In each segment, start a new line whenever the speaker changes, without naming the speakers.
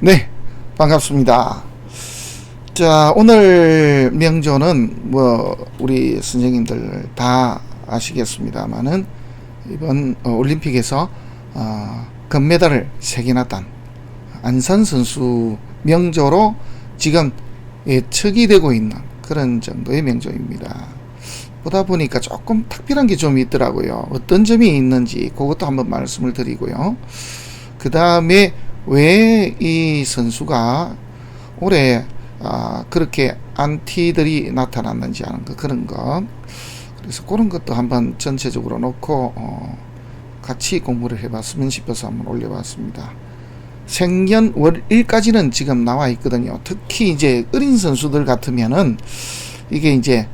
네, 반갑습니다. 자, 오늘 명조는 우리 선생님들 다 아시겠습니다만은 이번 올림픽에서 금메달을 3개나 딴 안산 선수 명조로 지금 예측이 되고 있는 그런 정도의 명조입니다. 보다 보니까 조금 특별한 게 좀 있더라고요. 어떤 점이 있는지 그것도 한번 말씀을 드리고요. 그 다음에 왜 이 선수가 올해 그렇게 안티들이 나타났는지 하는 거, 그런 것, 그래서 그런 것도 한번 전체적으로 놓고 같이 공부를 해봤으면 싶어서 한번 올려봤습니다. 생년월일까지는 지금 나와 있거든요. 특히 이제 어린 선수들 같으면은 이게 이제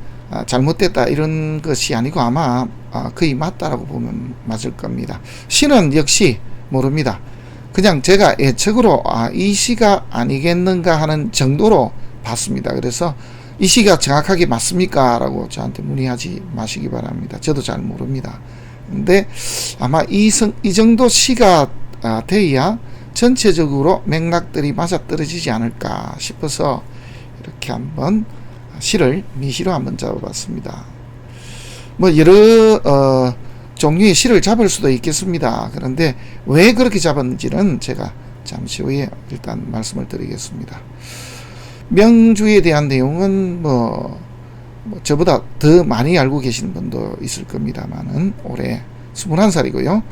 잘못됐다 이런 것이 아니고 아마 거의 맞다라고 보면 맞을 겁니다. 시는 역시 모릅니다. 그냥 제가 예측으로 이 시가 아니겠는가 하는 정도로 봤습니다. 그래서 이 시가 정확하게 맞습니까? 라고 저한테 문의하지 마시기 바랍니다. 저도 잘 모릅니다. 근데 아마 이 정도 시가 돼야 전체적으로 맥락들이 맞아떨어지지 않을까 싶어서 이렇게 한번 시를 미시로 한번 잡아봤습니다. 여러 종류의 시를 잡을 수도 있겠습니다. 그런데 왜 그렇게 잡았는지는 제가 잠시 후에 일단 말씀을 드리겠습니다. 명주에 대한 내용은 저보다 더 많이 알고 계시는 분도 있을 겁니다만은 올해 21살이고요.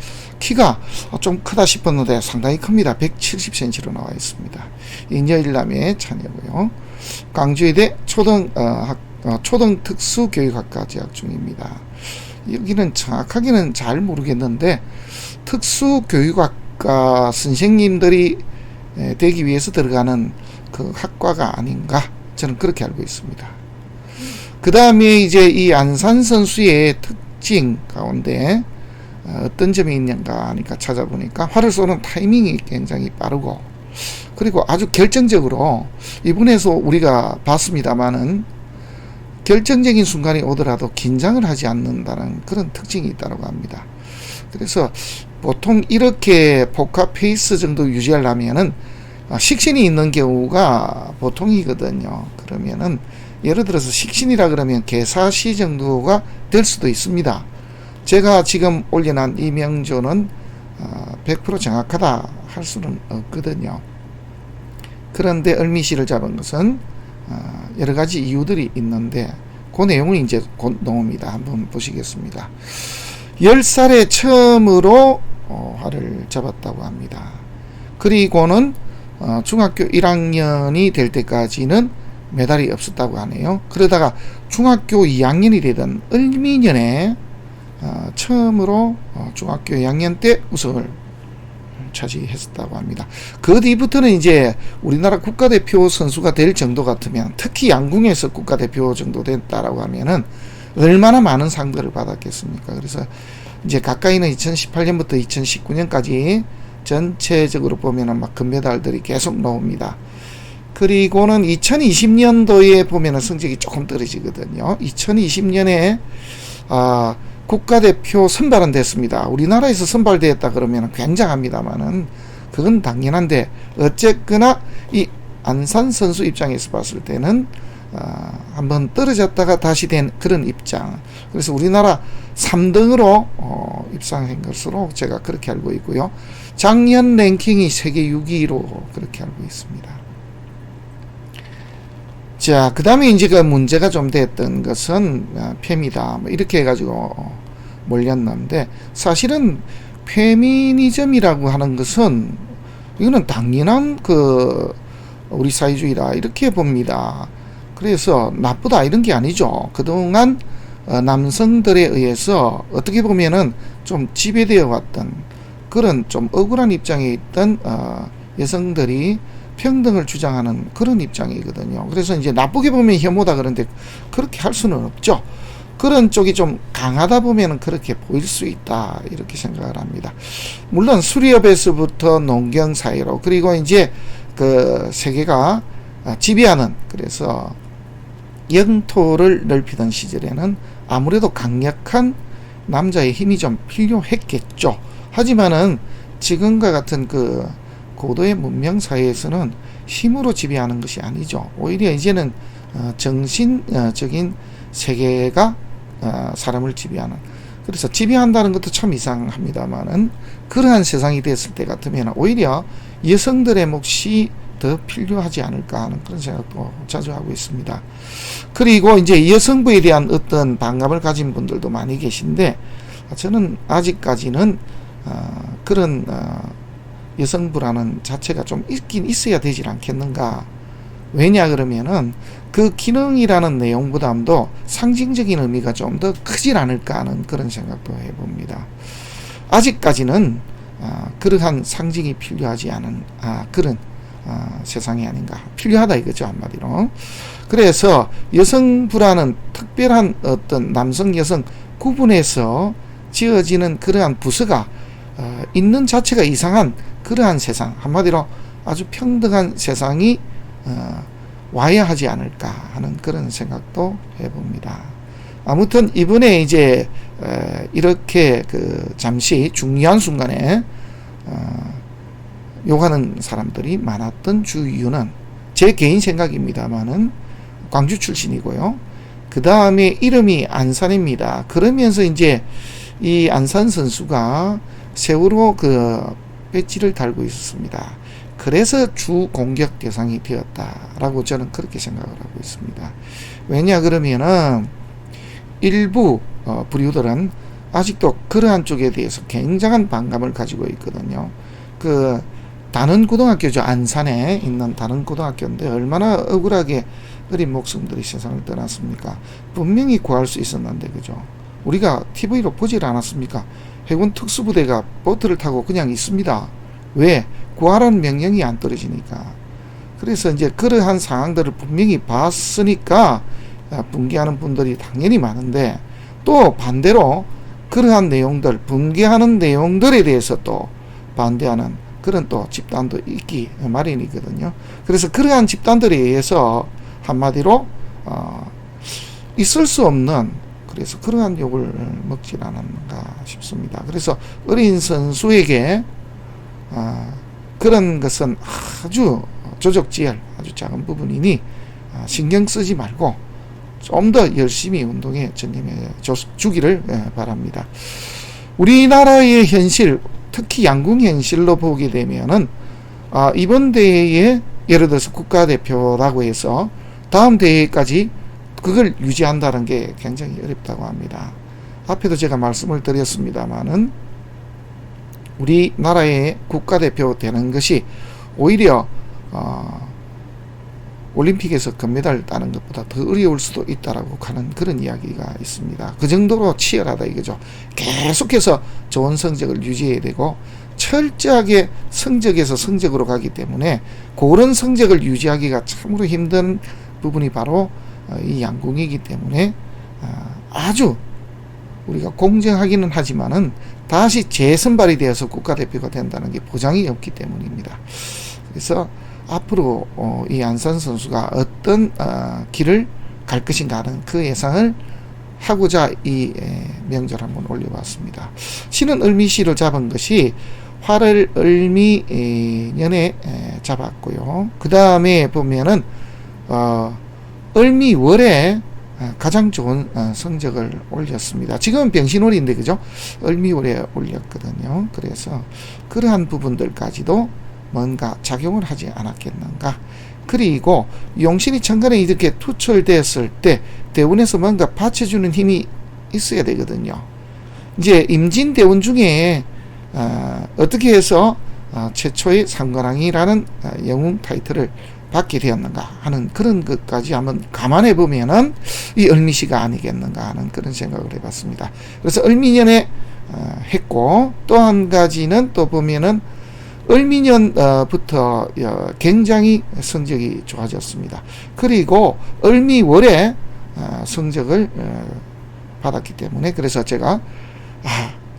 키가 좀 크다 싶었는데 상당히 큽니다. 170cm로 나와 있습니다. 인여일남의 자녀고요. 광주의대 초등특수교육학과 재학 중입니다. 여기는 정확하게는 잘 모르겠는데 특수교육학과 선생님들이 되기 위해서 들어가는 그 학과가 아닌가, 저는 그렇게 알고 있습니다. 그 다음에 이제 이 안산 선수의 특징 가운데 어떤 점이 있는가 하니까 찾아보니까 활을 쏘는 타이밍이 굉장히 빠르고, 그리고 아주 결정적으로 이번에서 우리가 봤습니다마는 결정적인 순간이 오더라도 긴장을 하지 않는다는 그런 특징이 있다고 합니다. 그래서 보통 이렇게 포커 페이스 정도 유지하려면은 식신이 있는 경우가 보통이거든요. 그러면은 예를 들어서 식신이라 그러면 개사시 정도가 될 수도 있습니다. 제가 지금 올려놓은 이 명조는 100% 정확하다 할 수는 없거든요. 그런데 을미시를 잡은 것은 여러 가지 이유들이 있는데 그 내용을 이제 곧 놓습니다. 한번 보시겠습니다. 10살에 처음으로 활을 잡았다고 합니다. 그리고는 중학교 1학년이 될 때까지는 메달이 없었다고 하네요. 그러다가 중학교 2학년이 되던 을미년에 처음으로 중학교 2학년 때 우승을 차지했었다고 합니다. 그 뒤부터는 이제 우리나라 국가대표 선수가 될 정도 같으면, 특히 양궁에서 국가대표 정도 됐다라고 하면은 얼마나 많은 상들을 받았겠습니까? 그래서 이제 가까이는 2018년부터 2019년까지 전체적으로 보면은 막 금메달들이 계속 나옵니다. 그리고는 2020년도에 보면은 성적이 조금 떨어지거든요. 2020년에 국가대표 선발은 됐습니다. 우리나라에서 선발되었다 그러면 굉장합니다만은 그건 당연한데, 어쨌거나 이 안산 선수 입장에서 봤을 때는 한번 떨어졌다가 다시 된 그런 입장. 그래서 우리나라 3등으로 입상한 것으로 제가 그렇게 알고 있고요. 작년 랭킹이 세계 6위로 그렇게 알고 있습니다. 자, 그 다음에 이제 그 문제가 좀 됐던 것은 페미다 이렇게 해가지고 몰렸는데, 사실은 페미니즘이라고 하는 것은 이거는 당연한 우리 사회주의다 이렇게 봅니다. 그래서 나쁘다 이런 게 아니죠. 그동안 남성들에 의해서 어떻게 보면은 좀 지배되어 왔던 그런 좀 억울한 입장에 있던 여성들이 평등을 주장하는 그런 입장이거든요. 그래서 이제 나쁘게 보면 혐오다 그런데 그렇게 할 수는 없죠. 그런 쪽이 좀 강하다 보면은 그렇게 보일 수 있다 이렇게 생각을 합니다. 물론 수리업에서부터 농경 사회로, 그리고 이제 그 세계가 지배하는, 그래서 영토를 넓히던 시절에는 아무래도 강력한 남자의 힘이 좀 필요했겠죠. 하지만은 지금과 같은 고도의 문명 사회에서는 힘으로 지배하는 것이 아니죠. 오히려 이제는 정신적인 세계가 사람을 지배하는, 그래서 지배한다는 것도 참 이상합니다만은 그러한 세상이 됐을 때 같으면 오히려 여성들의 몫이 더 필요하지 않을까 하는 그런 생각도 자주 하고 있습니다. 그리고 이제 여성부에 대한 어떤 반감을 가진 분들도 많이 계신데, 저는 아직까지는 그런 여성부라는 자체가 좀 있긴 있어야 되지 않겠는가. 왜냐 그러면은 그 기능이라는 내용보다도 상징적인 의미가 좀 더 크질 않을까 하는 그런 생각도 해봅니다. 아직까지는 그러한 상징이 필요하지 않은 그런 세상이 아닌가. 필요하다 이거죠, 한마디로. 그래서 여성부라는 특별한 어떤 남성 여성 구분해서 지어지는 그러한 부서가 있는 자체가 이상한 그러한 세상, 한마디로 아주 평등한 세상이 와야 하지 않을까 하는 그런 생각도 해봅니다. 아무튼 이번에 이제 이렇게 잠시 중요한 순간에 욕하는 사람들이 많았던 주 이유는 제 개인 생각입니다만은 광주 출신이고요. 그 다음에 이름이 안산입니다. 그러면서 이제 이 안산 선수가 세월호 배지를 달고 있었습니다. 그래서 주 공격 대상이 되었다라고 저는 그렇게 생각을 하고 있습니다. 왜냐 그러면은 일부 부류들은 아직도 그러한 쪽에 대해서 굉장한 반감을 가지고 있거든요. 다른 고등학교죠. 안산에 있는 다른 고등학교인데 얼마나 억울하게 어린 목숨들이 세상을 떠났습니까? 분명히 구할 수 있었는데, 그죠? 우리가 TV로 보질 않았습니까? 해군 특수부대가 보트를 타고 그냥 있습니다. 왜? 구하라는 명령이 안 떨어지니까. 그래서 이제 그러한 상황들을 분명히 봤으니까 붕괴하는 분들이 당연히 많은데, 또 반대로 그러한 내용들, 붕괴하는 내용들에 대해서 또 반대하는 그런 또 집단도 있기 마련이거든요. 그래서 그러한 집단들에 의해서 한마디로 있을 수 없는, 그래서 그러한 욕을 먹지 않았는가 싶습니다. 그래서 어린 선수에게 그런 것은 아주 조적지혈, 아주 작은 부분이니 신경 쓰지 말고 좀 더 열심히 운동에 전념해 주기를 바랍니다. 우리나라의 현실, 특히 양궁 현실로 보게 되면은 이번 대회에 예를 들어서 국가대표라고 해서 다음 대회까지 그걸 유지한다는 게 굉장히 어렵다고 합니다. 앞에도 제가 말씀을 드렸습니다만은 우리나라의 국가대표 되는 것이 오히려 올림픽에서 금메달을 따는 것보다 더 어려울 수도 있다라고 하는 그런 이야기가 있습니다. 그 정도로 치열하다 이거죠. 계속해서 좋은 성적을 유지해야 되고 철저하게 성적에서 성적으로 가기 때문에 그런 성적을 유지하기가 참으로 힘든 부분이 바로 이 양궁이기 때문에 아주 우리가 공정하기는 하지만은 다시 재선발이 되어서 국가대표가 된다는 게 보장이 없기 때문입니다. 그래서 앞으로 이 안산 선수가 어떤 길을 갈 것인가 하는 그 예상을 하고자 이 명절 한번 올려봤습니다. 시는 을미시를 잡은 것이 화를 을미년에 잡았고요. 그 다음에 보면은 을미월에 가장 좋은 성적을 올렸습니다. 지금은 병신월인데 그죠? 을미월에 올렸거든요. 그래서 그러한 부분들까지도 뭔가 작용을 하지 않았겠는가. 그리고 용신이 천간에 이렇게 투철됐을 때 대운에서 뭔가 받쳐주는 힘이 있어야 되거든요. 이제 임진대운 중에 어떻게 해서 최초의 상관왕이라는 영웅 타이틀을 받게 되었는가 하는 그런 것까지 한번 감안해 보면은 이 을미시가 아니겠는가 하는 그런 생각을 해봤습니다. 그래서 을미년에 했고, 또 한 가지는 또 보면은 을미년부터 굉장히 성적이 좋아졌습니다. 그리고 을미월에 성적을 받았기 때문에 그래서 제가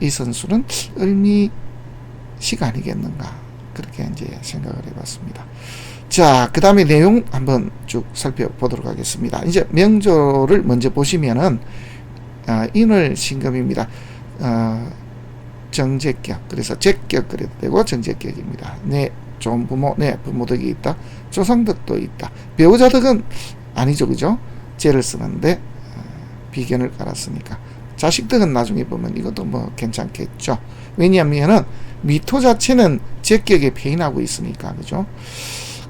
이 선수는 을미시가 아니겠는가 그렇게 이제 생각을 해봤습니다. 자, 그 다음에 내용 한번 쭉 살펴보도록 하겠습니다. 이제 명조를 먼저 보시면은 인월 신금입니다. 정제격, 그래서 제격 그래도 되고 정제격입니다. 네, 좋은 부모, 네, 부모 덕이 있다. 조상 덕도 있다. 배우자 덕은 아니죠, 그죠? 죄를 쓰는데 비견을 깔았으니까. 자식 덕은 나중에 보면 이것도 뭐 괜찮겠죠. 왜냐하면은 미토 자체는 제격에 폐인하고 있으니까, 그죠?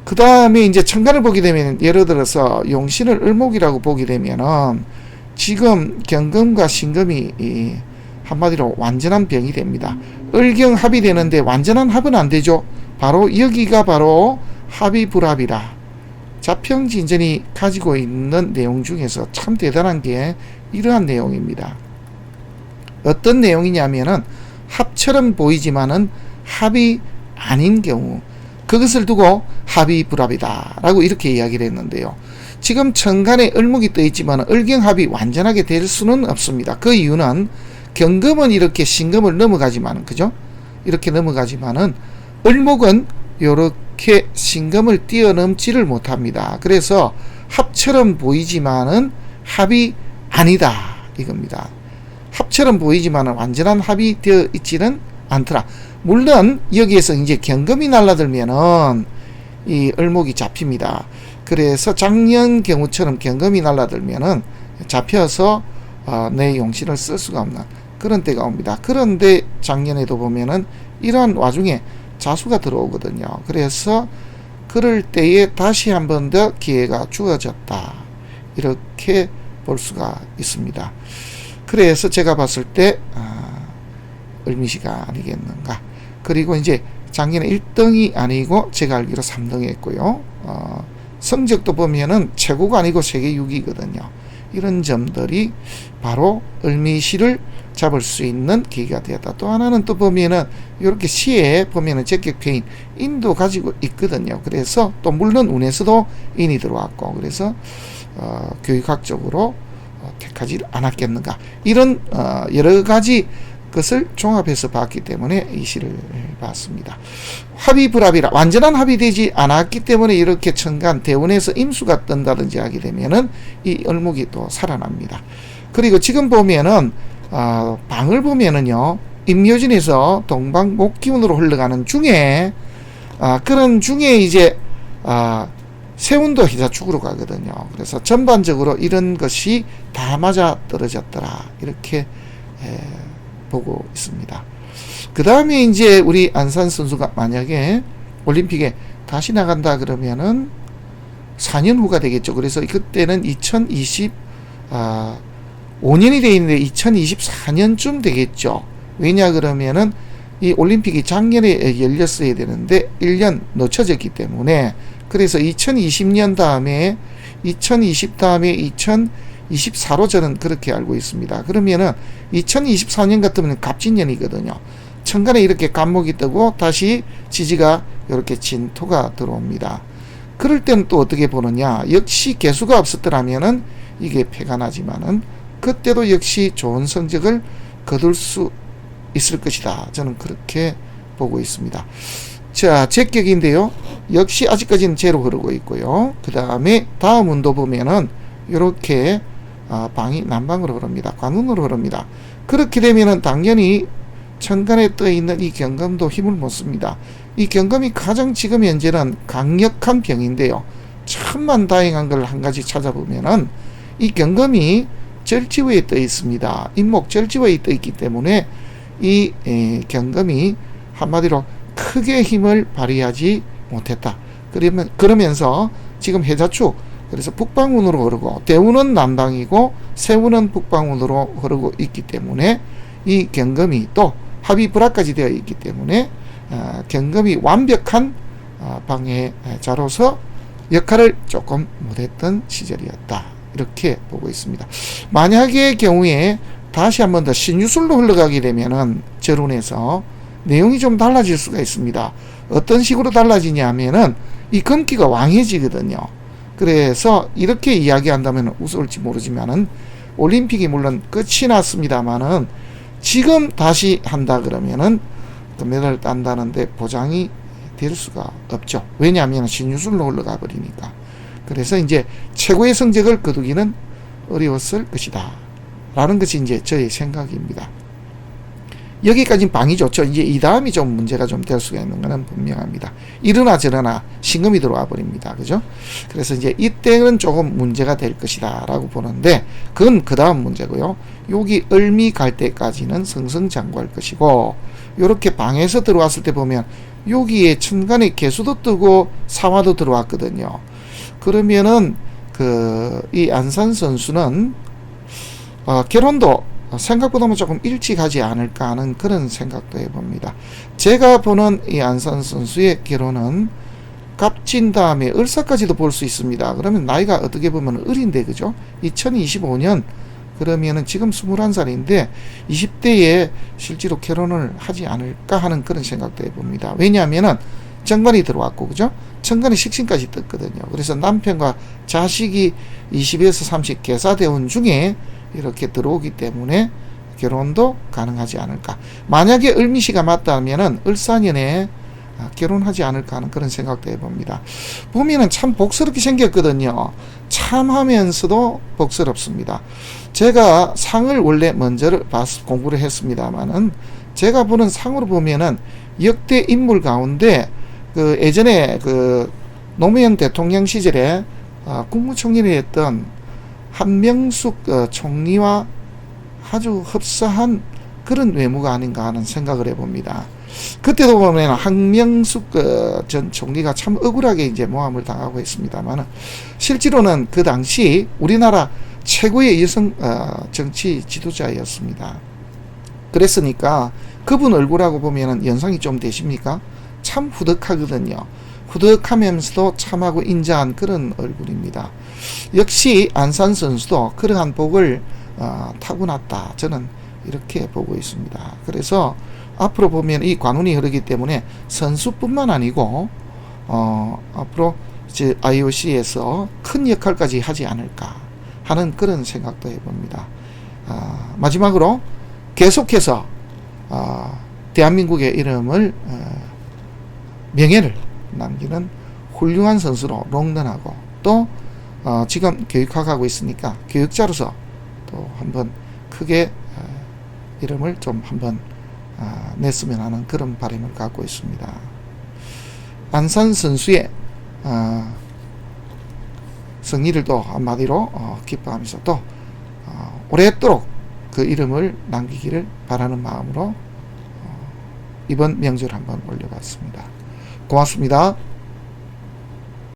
그 다음에 이제 천간을 보게 되면, 예를 들어서 용신을 을목이라고 보게 되면은 지금 경금과 신금이 한마디로 완전한 병이 됩니다. 을경합이 되는데 완전한 합은 안 되죠. 바로 여기가 바로 합이 불합이라. 자평진전이 가지고 있는 내용 중에서 참 대단한 게 이러한 내용입니다. 어떤 내용이냐면은 합처럼 보이지만은 합이 아닌 경우, 그것을 두고 합이 불합이다 라고 이렇게 이야기를 했는데요. 지금 천간에 을목이 떠 있지만 을경합이 완전하게 될 수는 없습니다. 그 이유는 경금은 이렇게 신금을 넘어가지만은, 그죠? 이렇게 넘어가지만은 을목은 이렇게 신금을 뛰어넘지를 못합니다. 그래서 합처럼 보이지만은 합이 아니다 이겁니다. 합처럼 보이지만은 완전한 합이 되어 있지는 않더라. 물론 여기에서 이제 경금이 날라들면은 이 을목이 잡힙니다. 그래서 작년 경우처럼 경금이 날라들면은 잡혀서 내 용신을 쓸 수가 없는 그런 때가 옵니다. 그런데 작년에도 보면은 이러한 와중에 자수가 들어오거든요. 그래서 그럴 때에 다시 한 번 더 기회가 주어졌다, 이렇게 볼 수가 있습니다. 그래서 제가 봤을 때 을미시가 아니겠는가. 그리고 이제 작년에 1등이 아니고 제가 알기로 3등 했고요. 성적도 보면은 최고가 아니고 세계 6위거든요. 이런 점들이 바로 을미시를 잡을 수 있는 계기가 되었다. 또 하나는 또 보면은 이렇게 시에 보면은 적격패인 인도 가지고 있거든요. 그래서 또 물론 운에서도 인이 들어왔고, 그래서 교육학적으로 택하지 않았겠는가. 이런 여러 가지 것을 종합해서 봤기 때문에 이 시를 봤습니다. 합이 불합이라 완전한 합이 되지 않았기 때문에 이렇게 천간 대운에서 임수가 뜬다든지 하게 되면은 이 을목이 또 살아납니다. 그리고 지금 보면은 방을 보면은요, 임묘진에서 동방 목기운으로 흘러가는 중에 그런 중에 이제 세운도 희자축으로 가거든요. 그래서 전반적으로 이런 것이 다 맞아 떨어졌더라, 이렇게 보고 있습니다. 그 다음에 이제 우리 안산 선수가 만약에 올림픽에 다시 나간다 그러면은 4년 후가 되겠죠. 그래서 그때는 2025년이 되어 있는데 2024년쯤 되겠죠. 왜냐 그러면은 이 올림픽이 작년에 열렸어야 되는데 1년 놓쳐졌기 때문에, 그래서 2020년 다음에 2020 다음에 2024로 저는 그렇게 알고 있습니다. 그러면은 2024년 같으면 갑진년이거든요. 천간에 이렇게 간목이 뜨고 다시 지지가 이렇게 진토가 들어옵니다. 그럴 때는 또 어떻게 보느냐, 역시 개수가 없었더라면은 이게 패가 나지만은 그때도 역시 좋은 성적을 거둘 수 있을 것이다, 저는 그렇게 보고 있습니다. 자, 제격인데요, 역시 아직까지는 제로 흐르고 있고요. 그 다음에 다음 운도 보면은 이렇게 방이 남방으로 흐릅니다. 관운으로 흐릅니다. 그렇게 되면은 당연히 천간에 떠 있는 이 경금도 힘을 못 씁니다. 이 경금이 가장 지금 현재는 강력한 병인데요, 참만 다행한 걸 한 가지 찾아보면은 이 경금이 절지위에 떠 있습니다. 인목 절지위에 떠 있기 때문에 이 경금이 한마디로 크게 힘을 발휘하지 못했다. 그러면서 지금 해자축, 그래서 북방운으로 흐르고 대운은 남방이고 세운은 북방운으로 흐르고 있기 때문에 이 경금이 또 합이 불합까지 되어 있기 때문에 경금이 완벽한 방해자로서 역할을 조금 못했던 시절이었다, 이렇게 보고 있습니다. 만약의 경우에 다시 한 번 더 신유술로 흘러가게 되면은 절운에서 내용이 좀 달라질 수가 있습니다. 어떤 식으로 달라지냐 하면은 이 금기가 왕해지거든요. 그래서 이렇게 이야기한다면 우스울지 모르지만은 올림픽이 물론 끝이 났습니다만은 지금 다시 한다 그러면은 금메달을 딴다는데 보장이 될 수가 없죠. 왜냐하면 신유술로 흘러가 버리니까. 그래서 이제 최고의 성적을 거두기는 어려웠을 것이다 라는 것이 이제 저의 생각입니다. 여기까지는 방이 좋죠. 이제 이 다음이 좀 문제가 좀 될 수가 있는 것은 분명합니다. 이러나 저러나 신금이 들어와 버립니다. 그죠? 그래서 이제 이때는 조금 문제가 될 것이다 라고 보는데, 그건 그 다음 문제고요. 여기 을미 갈 때까지는 승승장구할 것이고, 요렇게 방에서 들어왔을 때 보면 여기에 천간에 개수도 뜨고 사화도 들어왔거든요. 그러면은 이 안산 선수는 결혼도 생각보다는 조금 일찍 하지 않을까 하는 그런 생각도 해봅니다. 제가 보는 이 안산 선수의 결혼은 갑진 다음에 을사까지도 볼 수 있습니다. 그러면 나이가 어떻게 보면 을인데, 그죠? 2025년 그러면은 지금 21살인데 20대에 실제로 결혼을 하지 않을까 하는 그런 생각도 해봅니다. 왜냐하면은 정관이 들어왔고, 그죠? 천간이 식신까지 떴거든요. 그래서 남편과 자식이 20에서 30 계사대운 중에 이렇게 들어오기 때문에 결혼도 가능하지 않을까. 만약에 을미시가 맞다면은 을사년에 결혼하지 않을까 하는 그런 생각도 해봅니다. 보면은 참 복스럽게 생겼거든요. 참 하면서도 복스럽습니다. 제가 상을 원래 먼저 공부를 했습니다만은, 제가 보는 상으로 보면은 역대 인물 가운데 예전에 노무현 대통령 시절에 국무총리를 했던 한명숙 총리와 아주 흡사한 그런 외모가 아닌가 하는 생각을 해봅니다. 그때도 보면 한명숙 전 총리가 참 억울하게 이제 모함을 당하고 있습니다만, 실제로는 그 당시 우리나라 최고의 여성 정치 지도자였습니다. 그랬으니까 그분 얼굴하고 보면 연상이 좀 되십니까? 참 후덕하거든요. 후덕하면서도 참하고 인자한 그런 얼굴입니다. 역시 안산 선수도 그러한 복을 타고났다, 저는 이렇게 보고 있습니다. 그래서 앞으로 보면 이 관운이 흐르기 때문에 선수뿐만 아니고 앞으로 이제 IOC에서 큰 역할까지 하지 않을까 하는 그런 생각도 해봅니다. 마지막으로 계속해서 대한민국의 이름을 명예를 남기는 훌륭한 선수로 롱런하고, 또 지금 교육학하고 있으니까 교육자로서 또 한번 크게 이름을 좀 한번 냈으면 하는 그런 바람을 갖고 있습니다. 안산 선수의 승리를 또 한마디로 기뻐하면서 또 오랫도록 그 이름을 남기기를 바라는 마음으로 이번 명절 한번 올려봤습니다. 고맙습니다.